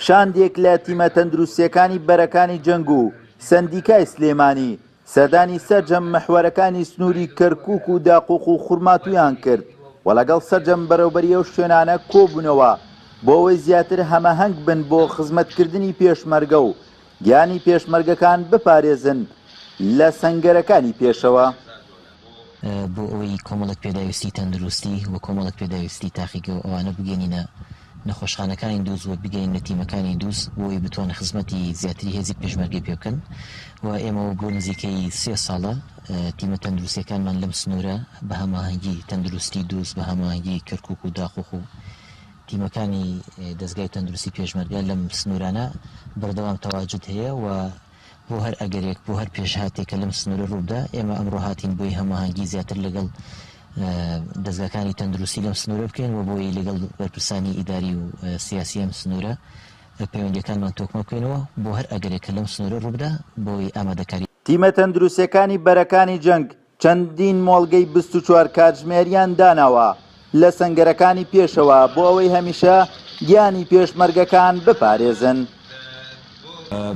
شاندێک لە تیمە تەندروستیەکانی بەرەکانی جەنگ و سەندیکای سلێمانی سەردانی سەرجەم مەحوەرەکانی سنووری کەرکووک و داقوق و خوڕماتویان کرد و لەگەڵ سەرجەم بەرەوبەری ئەو شوێنانە کۆبوونەوە بۆ ئەوەی زیاتر هەمەهەنگ بن بۆ خزمەتکردنی پێشمەرگە و گیانی پێشمەرگەکان بپارێزن لە سەنگەرەکانی پێشەوە. بۆ ئەوەی کۆمەڵک پێداویستی تەندروستی و کۆمەڵک پێداویستی تاقیگە و ئەوانە بگەینە نەخۆشخانەکانی دووس و بگەین لە تیمەکانی دووس بۆی بتوانە خزمەتی زیاتری هێزی پێشمەرگی پێ بکەن و ئێمە بۆ نزیکەی 3 ساڵە تیمە تەندروستیەکانمان لەم سنوورە بە هەماهەنگی تەندروستی دووس بە هەماهەنگی کەرکووک و داخۆخ و تیمەکانی دەستگای تەندروستی پێشمەرگە لەم سنوورانە بەردەوام تەواجد هەیە و بۆ هەر ئەگەرێک بۆ هەر پێشهاتێکە لەم سنوورە ڕوودا ئێمە ئەمڕۆ هاتین بۆی هەماهەنگی زیاتر لەگەڵ دەستگاکانی تەندروستی لەم سنوورە بکەین و بۆی لەگەڵ بەرپرسانی ئیداری و سیاسی ئەم سنوورە پەیوەندیەکانمان تۆکمە بکەینەوە بۆ هەر ئەگەرێکە لەم سنوورە ڕووبدا بۆی ئامادەکاری. تیمە تەندروستیەکانی بەرەکانی جەنگ چەندین مۆڵگەی 24 کاتژمێریان داناوە لە سەنگەرەکانی پێشەوە بۆ ئەوەی هەمیشە گیانی پێشمەرگەکان بپارێزن.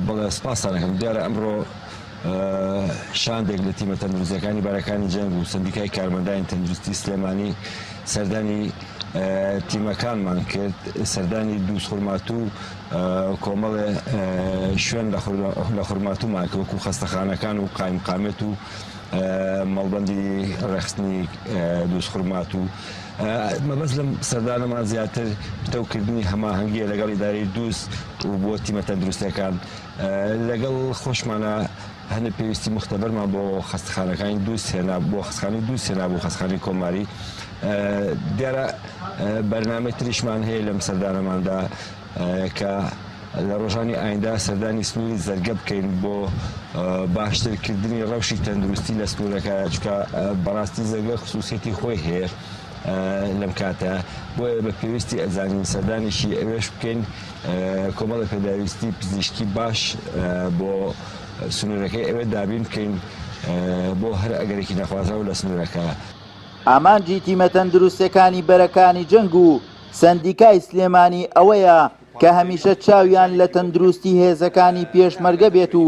بەڵێ سپاسانەکەم دیارە ئەمڕۆ شاندێک لە تیمە تەندروستیەکانی بەرەکانی جەنگ و سندیکای کارمەندانی تەندروستی سلێمانی سەردانی تیمەکانمان کرد سەردانی دووس خوڕماتوو کۆمەڵێ شوێن لە خوڕماتوومان کە وەکو خەستەخانەکان و قایمقامێت و مەڵبەندی ڕێخستنی دووس خوڕماتوو مەبەست لەم سەردانەمان زیاتر پتەوکردنی هەماهەنگیە لەگەڵ ئیدارەی دووس و بۆ تیمە تەندروستیەکان لەگەڵ خۆشمانە هەنە پێویستی مختبەرمان بۆ خەستەخانەکانی دووس هێنا بۆ خەستخانەی دووس هێنا بۆ خەستخانەی کۆماری دیارە بەرنامەی تریشمان هەیە لەم سەردانەماندا کە لە ڕۆژانی ئایندا سەردانی سنووری زەرگە بکەین بۆ باشترکردنی ڕەوشی تەندروستی لە سنوورەکە چکە بەڕاستی زەرگە خصوصیەتی خۆی هەیە لەم کاتە بۆیە بە پێویستی ئەزانین سەردانیشی ئەوێش بکەین کۆمەڵە پێداویستی پزیشکی باش بۆ سنوورەکەی ئەوێ دابین بکەین بۆ هەر ئەگەرێکی نەخوازەوە لە سنوورەکە. ئامانجی تیمە تەندروستیەکانی بەرەکانی جەنگ و سەندیکای سلێمانی ئەوەیە کە هەمیشە چاویان لە تەندروستی هێزەکانی پێشمەرگە بێت و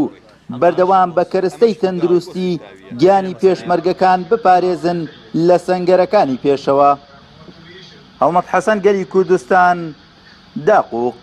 بەردەوام بە کەرستەی تەندروستی گیانی پێشمەرگەکان بپارێزن لە سەنگەرەکانی پێشەوە. هەڵمەت حەسەن گەلی کوردستان داقوق.